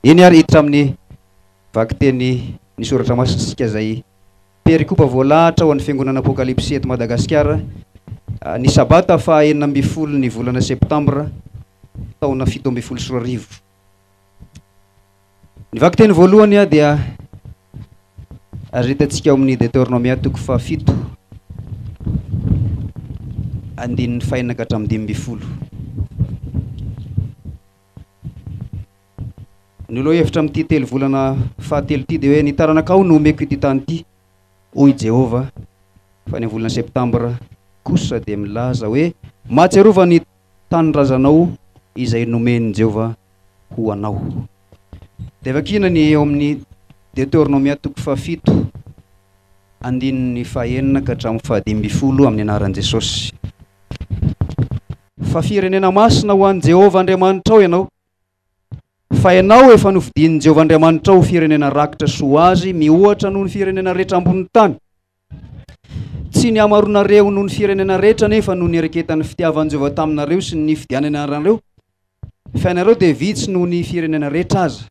Iny ary hiditra amin'ny vaky teny nisoratra masika zay perikopa voalahatra ho an'ny fiangonana Apokalipsy eto Madagasikara ny sabata fa 9 ny volana septambra taona 17 ny vaky teny voalohany dia azo hitantsika ao amin'ny Deutéronomia toko fa 7 andininy fahenina ka hatramin'ny 12. Ny olo hevitra amin'ity telo volana fahatelo ity dia hoe ny taranakao no omeko ity tany ity, hoy Jehova, fa ny volana septambra kosa dia milaza hoe mahatsiarova ny tanyrazanao izay nomeny Jehova ho anao. Dia vakina ny eo amin'ny Deutéronomia toko fa 7 andininy fahenina ka hatramin'ny 12 amin'ny anaran'i Jesosy. Fa firenena masina ho an'i Jehova Andriamanitrao ianao, fa ianao efa nofidian'i Jehova Andriamanitrao firenena rakitra soa azy mihoatra noho ny firenena rehetra ambony tany. Tsy ny amaronareo noho ny firenena rehetra nefa noho ny ereketan'ny fitiavan'i Jehova taminareo sy ny fidianana anareo, fa ianareo dia vitsy noho ny firenena rehetra aza.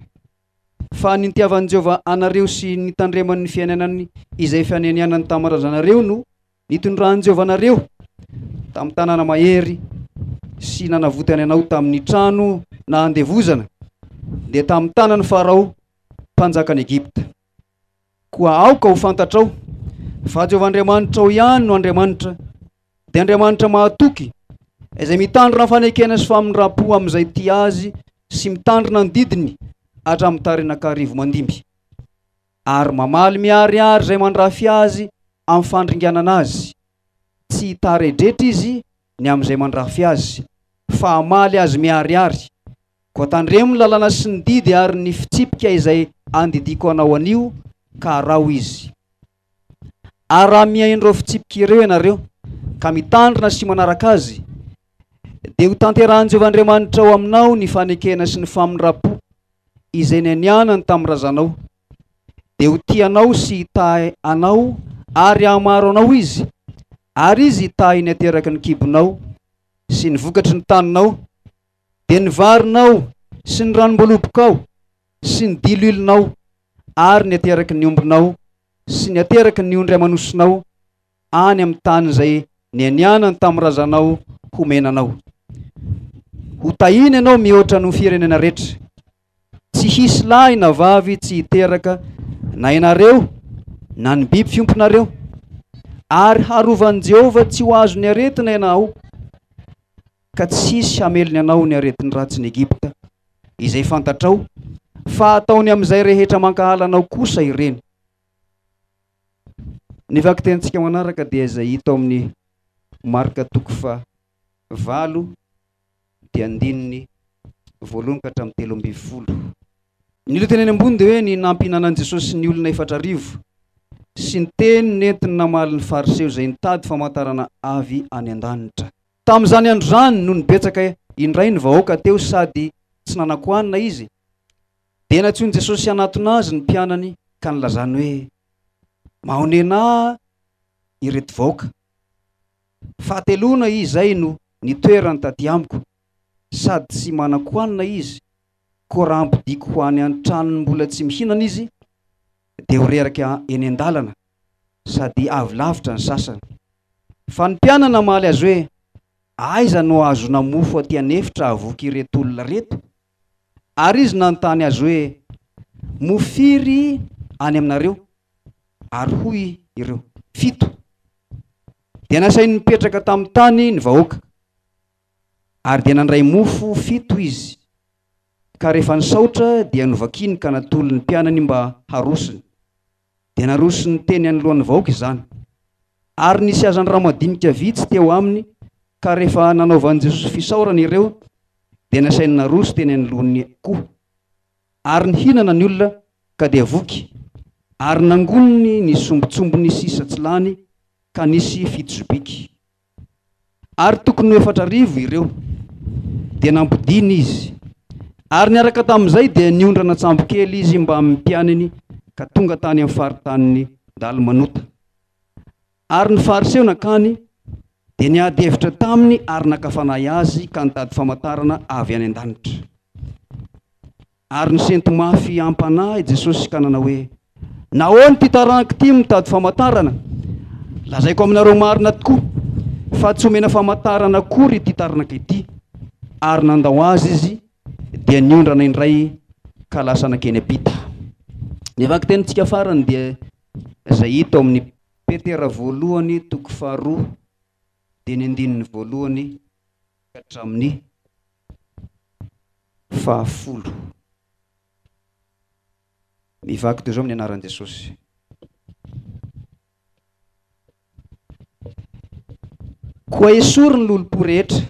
Fa ny nitiavan'i Jehova anareo sy ny tandreman'ny fiainanany izay fianenianany tamin'ny razanareo no nitondrahan'i Jehova anareo tamin'ny tanàna mahery sy nanavotany anao tamin'ny trano na andevozana dia tamin'ny tanan'ny Farao mpanjakan'i Egypta. Koa aoka ho fantatrao fa Jehova Andriamanitrao ihany no Andriamanitra, dia Andriamanitra mahatoky izay mitandrina fanekena sy famindrapo amin'izay tia azy sy mitandrina ny didiny hatramin'ny taranaka-arivo mandimby, ary mamaly miariary izay mandrafy azy amin'ny fandringanana azy. Tsy hitaredretra izy ny amin'izay mandrafy azy, fa hamaly azy miariary. Koa tandremo ny lalàna sy ny didy ary ny fitsipika izay andidiko anao anio ka arao izy. Ary raha mihaindreo fitsipika ireo ianareo ka mitandrina sy manaraka azy, dia ho tanterahan'i Jehova Andriamanitrao aminao ny fanekena sy ny famindrapo izay nianianany tamin'ny razanao, dia ho tianao sy hita anao ary hamaro anao izy, ary izy hita iny ateraky ny kibonao sy ny vokatry ny taninao, dia ny varinao sy ny ranom-bolopokao sy ny diloilonao ary ny ateraky ny ombonao sy ny ateraky ny ondry amanosinao any amin'ny tany izay nianianany tamin'ny razanao homenanao. Ho tahiny ianao mihoatra no firenena rehetra, tsy hisy lahy na vavy tsy hiteraka na ianareo na ny biby fiomponareo, ary harovan'i Jehova tsy ho azo ny aretina ianao, ka tsy hisy hamelony anao ny aretin'ny ratsin'ny Egypta izay fantatrao, fa ataony amin'izay rehetra mankahalanao kosa ireny. Ny vaky tentsika manaraka dia izay hita ao amin'ny Marka toko fa 8 dia andininy 1 ka hatramin'ny 12. Ny loteneny ambony dia hoe ny nampihinanan'i Jesosy ny olona 4,000 sy ny teny nentiny namaly ny fariseo izay nitady famantarana avy any an-danitra. Tamin'izany andro zany no nibetsaka indray ny vahoaka teo sady tsy nanakoanina izy, dia natsoiny Jesosy hanatona azy ny mpianany ka nilazany hoe mahonena ireto vahoaka, fahatelona izay no nitoerany taty amiko, sady tsy manakoanina izy, koa raha ampidiko ho any an-tranony mbola tsy mihinana izy dia ho reraka eny an-dalana sady avy lavitra ny sasany. Fa ny mpianana maly azy hoe aiza no azo namofo aty anefitra avoky ireto olona reto, ary izy nanontany azy hoe mofiry any aminareo, ary hoy ireo 7. Dia nasainy mipetraka tamin'ny tany ny vahoaka, ary dia nandray mofo 7 izy, ka rehefa nisaotra dia novakiny ka natolo ny mpianany mba harosiny, dia narosiny teny anoloan'ny vahoaka izany. Ary nisy azany raha-madinika vitsy teo aminy, ka rehefa nanaovan'i Jesosy fisaorana ireo dia nasainy naroso teny anoloany koa. Ary nihinana ny olona ka dia voky, ary nangonony ny sombotsombony sy satsilany ka nisy 7 zobiky. Ary tokony 4,000 ireo, dia nampidiny izy. Ary niaraka tamin'izay dia niondrana tsambokely izy mba amin'ny mpianany ka tonga tany amin'ny faritany ndalo manota. Ary ny fariseo nakany dia niady hevitra taminy ary nakafanahy azy ka nitady famantarana avy any an-danitra. ary ny sento mafy ampanahy Jesosy kanana hoe nahoany ty taranako ty mitady famantarana, lazaiko aminareo marina tokoa fa tsy omena famantarana akory ty taranaka ity, ary nandao azy izy dia niondrana indray ka lasa nakeny apita. Ny vaky tenintsika farany dia izay hita ao amin'ny Petera voalohany toko faharoa dia ny andininy voalohany ka hatramin'ny fahafolo. Mivaky toy izao amin'ny anaran'i Jesosy. Koa esoriny lolompo rehetra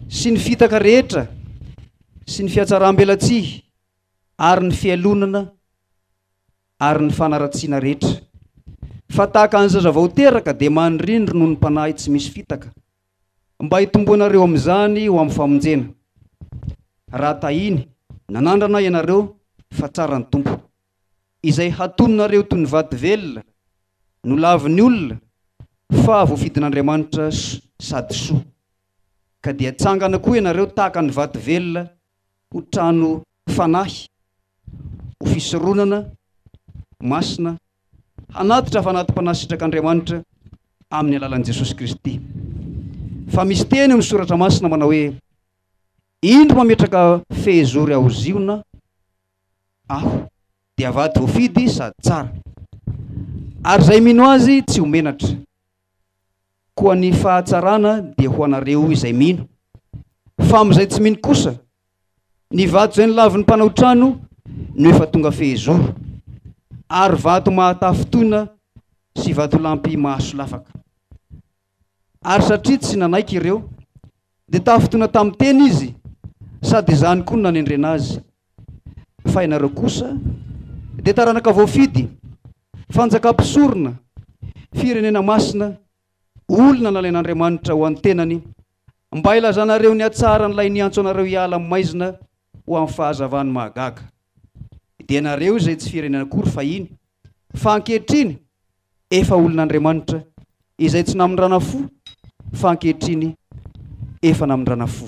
sy ny fitaka rehetra sy ny fiatsaram-belatsihy ary ny fialonana ary ny fanaratsiana rehetra, fa tahaka ny zaza vao teraka dia mandrindro noho ny mpanahy tsy misy fitaka, mba hitomboanareo amin'izany ho amin'ny famonjena. Raha tahiny nanandrana ianareo fa tsara ny tompo, izay hatononareo toy ny vaty velona no lavin'ny olona fa voafidin'Andriamanitra sady soa, ka dia tsangana koa ianareo tahaka ny vaty velona ho trano fanahy, ho fisoronana masina, hanatitra fanatim-panasitrак'Andriamanitra amin'ny alalan'i Jesosy Kristy. Fa misy teny amin'ny soratra masina manao hoe indro mametraka fehezory aoziona aho dia vaty voafidy sady tsara, ary izay mino azy tsy ho menatra, koa ny fahatsarana dia ho anareo izay mino. Fa amin'izay tsy mino kosa, ny vato izay nilavin'ny mpanao trano no efa tonga fehezoro, ary vato mahatafotoina sy vato lampy mahasolafaka. Ary satria tsy nanaiky ireo dia tafotoina tamin'ny teny izy, sady izany koa no nanendrena azy. Fa ianareo kosa dia taranaka voafidy, fanjakam-pisorona, firenena masina, olona nalain'Andriamanitra ho an'ny tenany, mba ilazanareo ny atsara n'ilay niantso anareo hiala amin'ny maizina ho amin'ny fahazavany mahagaga. Dia nareo izay tsy firenena akory fa iny, fa ankehitriny efa olon'Andriamanitra, izay tsy namindrana fo fa ankehitriny efa namindrana fo.